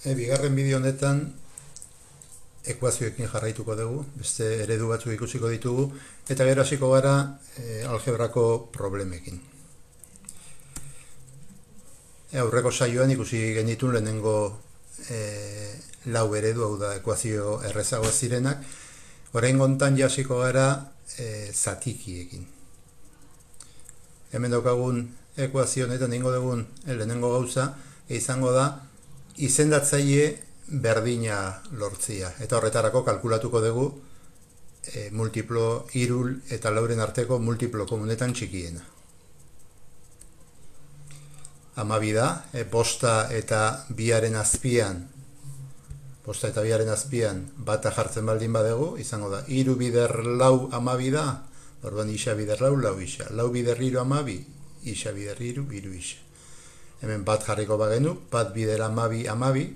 Bigarren bideo honetan ekuazioekin jarraituko dugu, beste eredu batzuk ikusiko ditugu, eta gero hasiko gara algebrako problemekin. Aurreko saioan ikusi genitun lehenengo lau eredu, hau da ekuazio errezagoa zirenak, orain gontan jasiko gara zatikiekin. Hemen daukagun ekuazio honetan ingo dugun lehenengo gauza, izango da izendatzaile berdina lortzia. Eta horretarako kalkulatuko dugu multiplo irul eta lauren arteko multiplo komunetan txikiena. Hamabi da, bosta eta biaren azpian bata jartzen baldin badegu, izango da, iru bider lau hamabi da, orduan isa bider lau, lau isa. Lau bider iru hamabi, isa bider iru, iru isa. Hemen bat jarriko bagenu, bat bider hamabi hamabi,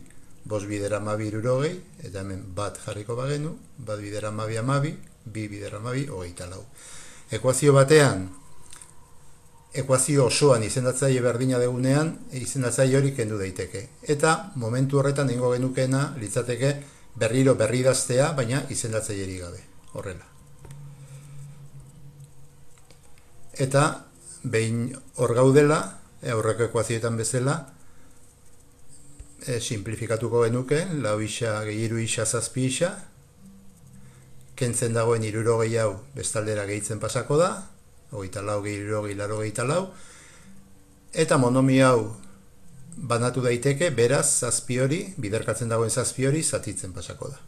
bost bider hamabi hirurogei, eta hemen bat jarriko bagenu, bat bider hamabi hamabi, bi bider hamabi, hogeita lau. Ekuazio batean, ekuazio osoan izendatzaile berdina degunean, izendatzaile hori kendu daiteke. Eta momentu horretan egingo genukeena litzateke berriro berridaztea, baina izendatzailerik gabe, horrela. Eta behin hor gaudela, aurreko ekuazioetan bezala, simplifikatuko genuke, lau isa, gehiru isa, zazpi isa, kentzen dagoen hirurogei hau bestaldera gehitzen pasako da, hogeita lau, gehirurogei, laurogeita lau, eta monomio hau banatu daiteke, beraz, zazpi hori, biderkatzen dagoen zazpi hori, zatitzen pasako da.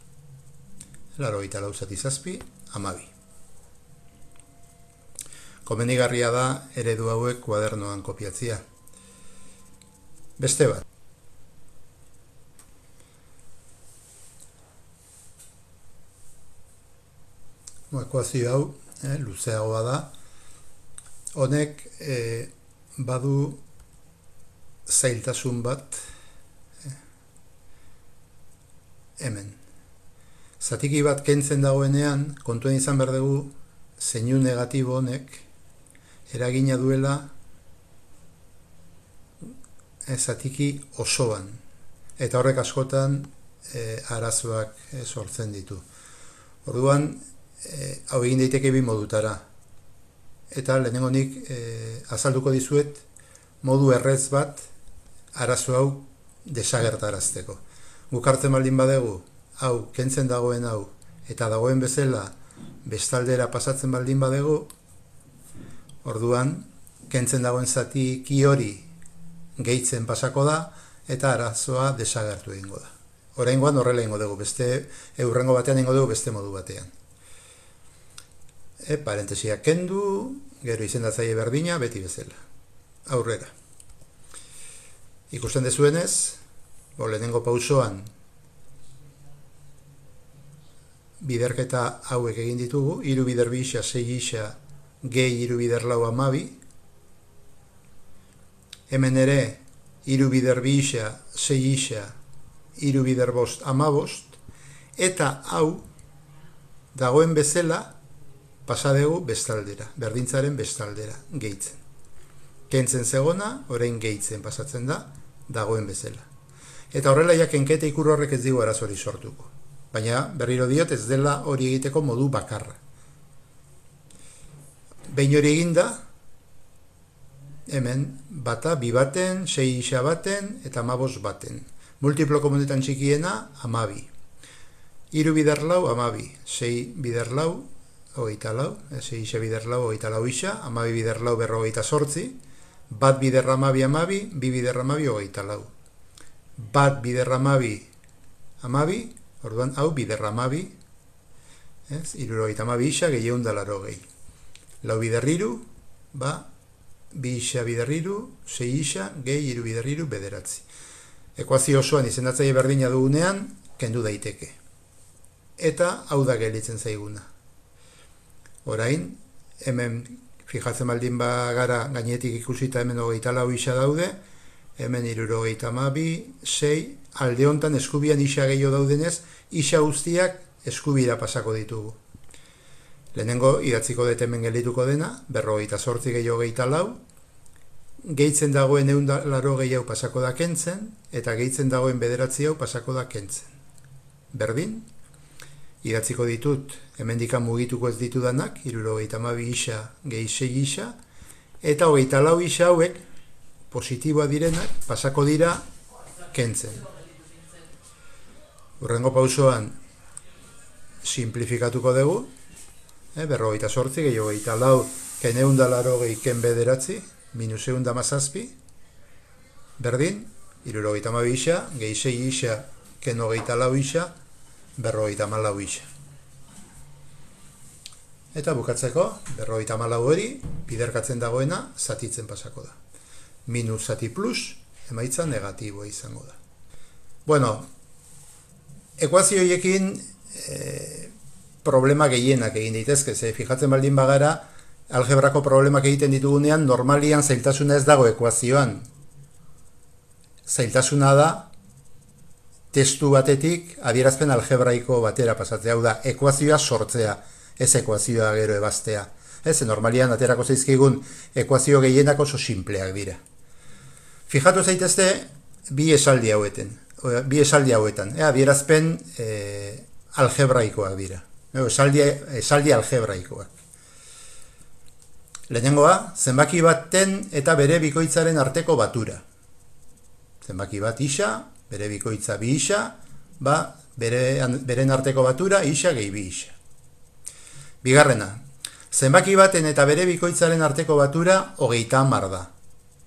Laurogeita lau zati zazpi, hamabi. Komenigarria da eredu hauek kuadernoan kopiatzia. Beste bat. Ekuazio hau luzeagoa da. Honek badu zailtasun bat hemen. Zatiki bat kentzen dagoenean, kontuen izan behar dugu, zeinu negatibo honek eragina duela zatiki osoan. Eta horrek askotan arazoak sortzen ditu. Orduan, hau egin daiteke bi modutara. Eta lehenengo nik azalduko dizuet modu errez bat arazo hau desagertarazteko. Guk hartzen baldin badegu, hau kentzen dagoen hau, eta dagoen bezala bestaldera pasatzen baldin badegu, orduan kentzen dagoen zatiki hori gehitzen pasako da, eta arazoa desagertu egingo da. Oraingoan horrela egingo dugu, hurrengo batean egingo dugu beste modu batean. Parentesiak kendu, gero izendatzaile berdina, beti bezala. Aurrera. Ikusten dezuenez, lehenengo pausoan biderketa hauek egin ditugu, hiru bider bi isa, sei isa, gehi hiru bider lau hamabi. Hemen ere, hiru bider bi isa, sei isa, hiru bider bost, hamabost, eta hau, dagoen bezala, pasadegu bestaldera, berdintzaren bestaldera, gehitzen. Kentzen zegona, orain gehitzen pasatzen da, dagoen bezala. Eta horrela ja kenketa ikur horrek ez digu arazori sortuko. Baina berriro diot ez dela hori egiteko modu bakarra. Behin hori eginda, hemen bata, bi baten, sei isa baten, eta hamabost baten. Multiplo komunetan txikiena, hamabi. Hiru bider lau, hamabi. Sei bider lau, hogeita lau, sei isa bider lau, hogeita lau isa, hamabi bider lau, berrogeita zortzi, bat bider hamabi, hamabi, bi bider hamabi, hogeita lau. Bat bider hamabi, hamabi, orduan hau bider hamabi, hirurogeita hamabi isa, gehiagoa da laurogei. Lau bider hiru, bi isa bider hiru, sei isa, gehi hiru bider hiru, bederatzi. Ekuazio osoan izendatzaile berdina dugunean, kendu daiteke. Eta hau da gelditzen zaiguna. Orain, hemen fijatzen baldin bagara gainetik ikusita hemen hogeita lau isa daude, hemen hirurogeita hamabi, sei, alde hontan eskubian isa gehiago daudenez, isa guztiak eskubira pasako ditugu. Lehenengo idatziko dut hemen geldituko dena, berrogeita zortzi gehiago hogeita lau, gehitzen dagoen 180 hau pasako da kentzen, eta gehitzen dagoen 9 hau pasako da kentzen. Berdin, idatziko ditut, hemendikan mugituko ez ditudanak, 72 isa gehi 6 isa, eta 24 isa hauek, positiboa direnak, pasako dira kentzen. Hurrengo pausoan, simplifikatuko dugu, 48 gehi 24 ken 180 ken 9, minus 117, berdin, 72 isa, gehi 6 isa, ken 24 isa, 54 isa. Eta bukatzeko, 54 hori, biderkatzen dagoena, zatitzen pasako da. Minus zati plus, emaitza negatiboa izango da. Bueno, ekuazioiekin problema gehienak egin daitezke, fijatzen baldin bagara, algebrako problemak egiten ditugunean, normalian zailtasuna ez dago ekuazioan. Zailtasuna da, testu batetik adierazpen algebraiko batera pasatzea, hau da, ekuazioa sortzea, ez ekuazioa gero ebastea. Normalian aterako zaizkigun ekuazio gehienak oso simpleak dira. Fijatu zaitezte bi esaldi hauetan, adierazpen algebraikoak dira, esaldi algebraikoak. Lehenengoa, zenbaki baten eta bere bikoitzaren arteko batura. Zenbaki bat isa, bere bikoitza bi isa, beren arteko batura isa gehi bi isa. Bigarrena, zenbaki baten eta bere bikoitzaren arteko batura 30 da.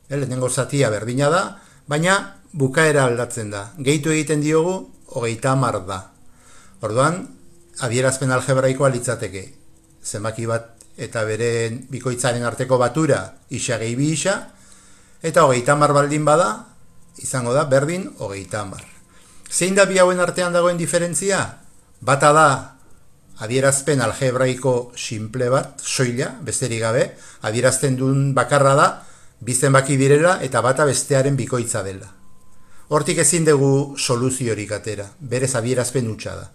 Lehenengo zatia berdina da, baina bukaera aldatzen da. Gehitu egiten diogu 30 da. Orduan, adierazpen algebraikoa litzateke. Zenbaki bat eta beren bikoitzaren arteko batura isa gehi bi isa, eta 30 baldin bada, izango da berdin 30. Zein da bi hauen artean dagoen diferentzia? Bata da adierazpen algebraiko simple bat, soila, besterik gabe, adierazten duen bakarra da, bi zenbaki direla eta bata bestearen bikoitza dela. Hortik ezin dugu soluziorik atera, berez adierazpen hutsa da.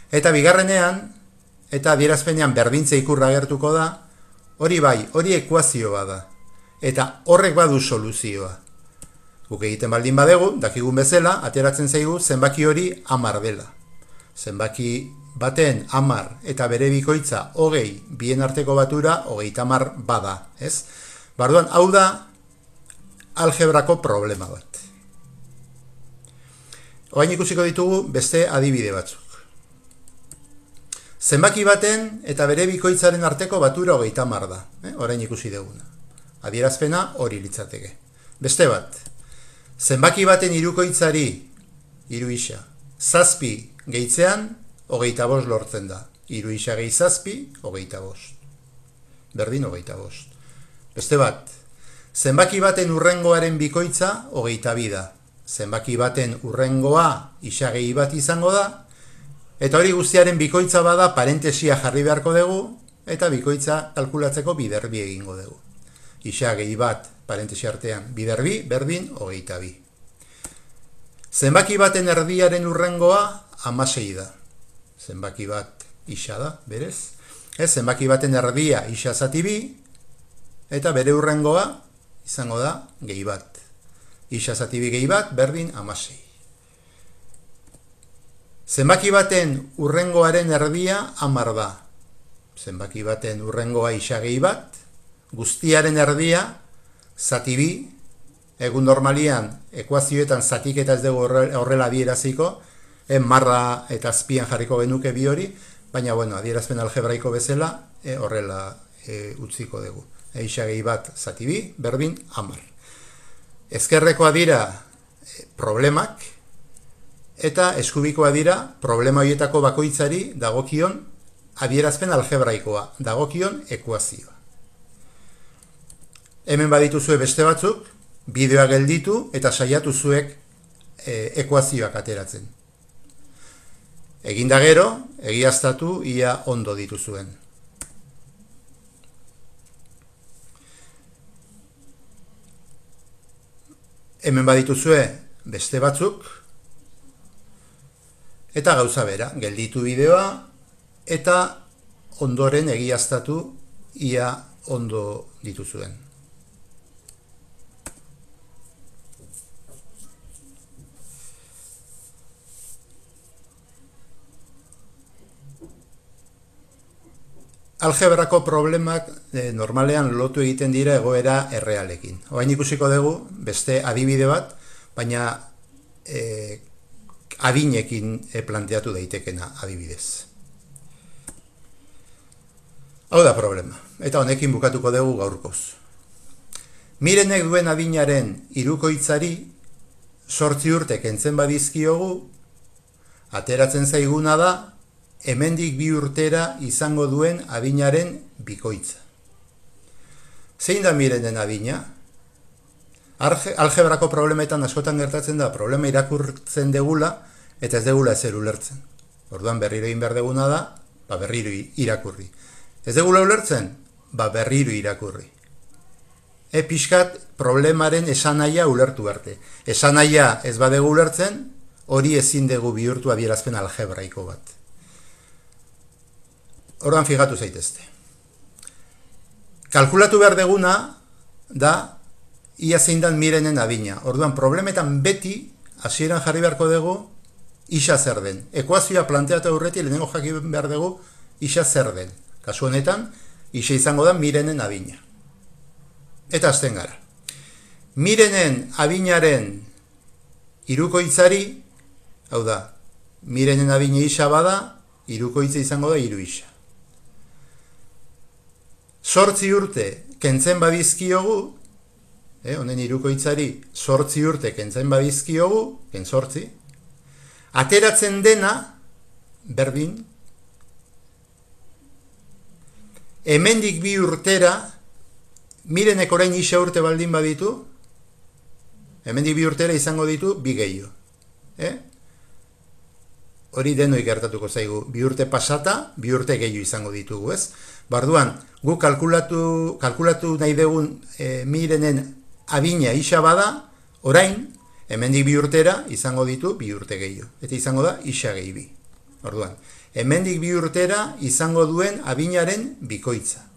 Eta bigarrenean, eta adierazpenean berdintze ikurra agertuko da, hori bai, hori ekuazioa da, eta horrek badu soluzioa. Guk egiten baldin badegu, dakigun bezala, ateratzen zaigu zenbaki hori 10 dela. Zenbaki baten 10 eta bere bikoitza 20, bien arteko batura 30 bada, ez? Barduan, hau da algebrako problema bat. Orain ikusiko ditugu beste adibide batzuk. Zenbaki baten eta bere bikoitzaren arteko batura 30 da, orain ikusi duguna. Adierazpena hori litzateke. Beste bat, zenbaki baten hirukoitzari, 3 isa, 7 gehitzean, 25 lortzen da. 3 isa gehi 7, 25. Berdin 25. Beste bat, zenbaki baten hurrengoaren bikoitza 22 da. Zenbaki baten hurrengoa isa gehi bat izango da, eta hori guztiaren bikoitza bada parentesia jarri beharko dugu, eta bikoitza kalkulatzeko biderbi egingo dugu. Isa gehi bat parentesia artean biderbi, berdin 22. Zenbaki baten erdiaren hurrengoa 16 da. Zenbaki bat isa da, berez. Zenbaki baten erdia isa zati bi, eta bere hurrengoa izango da gehi bat. Isa zati bi gehi bat, berdin 16. Zenbaki baten hurrengoaren erdia 10 da. Zenbaki baten hurrengoa isa gehi bat, guztiaren erdia zati bi, egun normalian ekuazioetan zatiketa ez dugu horrela adieraziko, marra eta azpian jarriko genuke bi hori, baina adierazpen algebraiko bezala horrela utziko dugu. Isa gehi bat zati bi, berdin 10. Ezkerrekoa dira problemak, eta eskubikoa dira problema horietako bakoitzari dagokion adierazpen algebraikoa, dagokion ekuazioa. Hemen badituzue beste batzuk, bideoa gelditu eta saiatu zuek ekuazioak ateratzen. Eginda gero, egiaztatu ia ondo dituzuen. Hemen badituzue beste batzuk, eta gauza bera, gelditu bideoa, eta ondoren egiaztatu ia ondo dituzuen. algebrako problemak normalean lotu egiten dira egoera errealekin. Orain ikusiko dugu beste adibide bat, baina adinekin planteatu daitekena adibidez. Hau da problema, eta honekin bukatuko dugu gaurkoz. Mirenek duen adinaren hirukoitzari 8 urte kentzen badizkiogu, ateratzen zaiguna da hemendik 2 urtera izango duen adinaren bikoitza. Zein da Mirenen adina? Algebrako problemetan askotan gertatzen da, problema irakurtzen degula eta ez degula ezer ulertzen. Orduan berriro egin behar deguna da, berriro irakurri. Ez degula ulertzen? Berriro irakurri. Pixkat problemaren esanahia ulertu arte. Esanahia ez badegu ulertzen, hori ezin dugu bihurtu adierazpen algebraiko bat. Orduan fijatu zaitezte. Kalkulatu behar deguna da ia zein dan Mirenen adina. Orduan problemetan beti hasieran jarri beharko dugu isa zer den. Ekuazioa planteatu aurretik lehenengo jakin behar dugu isa zer den. Kasu honetan, isa izango da Mirenen adina. Eta hasten gara. Mirenen adinaren hirukoitzari, hau da, Mirenen adina isa bada, hirukoitza izango da 3 isa. 8 urte kentzen badizkiogu, honen hirukoitzari 8 urte kentzen badizkiogu, 8, ateratzen dena, berdin, hemendik 2 urtera, Mirenek orain isa urte baldin baditu, hemendik 2 urtera izango ditu 2 gehiago. Hori denoi gertatuko zaigu, 2 urte pasata, 2 urte gehiago izango ditugu, ez? Barduan, gu kalkulatu nahi dugun Mirenen adina isa bada, orain, hemendik 2 urtera izango ditu 2 urte gehiago. Eta izango da isa gehi 2. Orduan, hemendik 2 urtera izango duen adinaren bikoitza.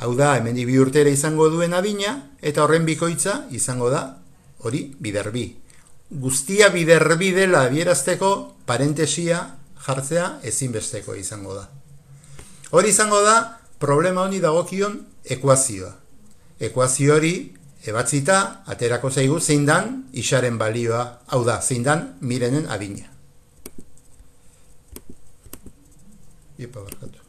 Hau da, hemendik 2 urtera izango duen adina, eta horren bikoitza izango da, hori, bider bi. Guztia bider bi dela adierazteko parentesia jartzea ezinbesteko izango da. Hori izango da, problema honi dagokion ekuazioa. Ekuazio hori, ebatzita, aterako zaigu zein dan isaren balioa, hau da, zein dan Mirenen adina. Iepa barkatu.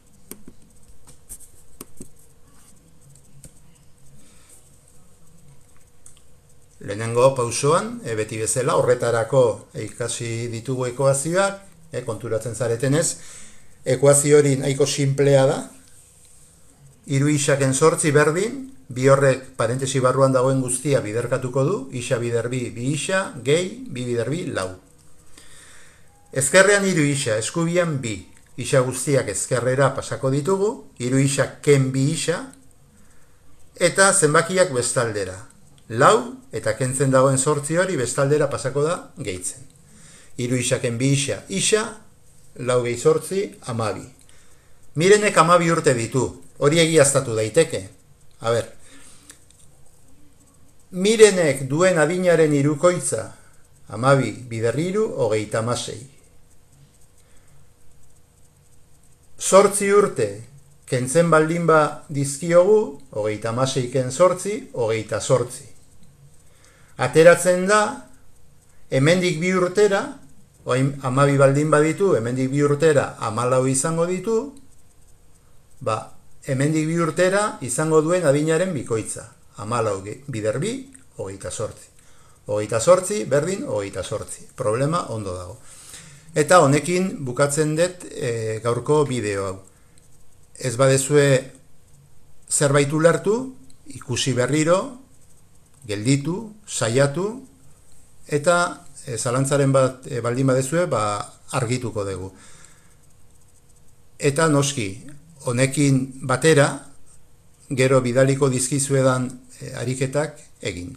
Lehenengo pausoan, beti bezala, horretarako ikasi ditugu ekuazioak, konturatzen zaretenez, ekuazio hori nahiko simplea da, 3 isaken 8 berdin, bi horrek parentesi barruan dagoen guztia biderkatuko du, isa bider bi 2 isa, gehi, 2 bider bi 4. Ezkerrean 3 isa, eskubian 2, isa guztiak ezkerrera pasako ditugu, 3 isa ken 2 isa, eta zenbakiak bestaldera. 4 eta kentzen dagoen 8 hori bestaldera pasako da gehitzen. 3 isaken 2 isa, isa, 4 gehi 8, 12. Mirenek 12 urte ditu, hori egiaztatu daiteke. A ber, Mirenek duen adinaren hirukoitza, 12 bider 3, 36. 8 urte kentzen baldin ba dizkiogu, 36 ken 8, 28. Ateratzen da, hemendik 2 urtera, oain 12 baldin baditu, hemendik 2 urtera 14 izango ditu, hemendik 2 urtera izango duen adinaren bikoitza. 14 bider bi, 28. 28 berdin, 28. Problema ondo dago. Eta honekin bukatzen dut gaurko bideo hau. Ez badezue zerbait ulertu, ikusi berriro, gelditu, saiatu, eta zalantzaren bat baldin badezue, argituko dugu. Eta noski, honekin batera, gero bidaliko dizkizuedan ariketak egin.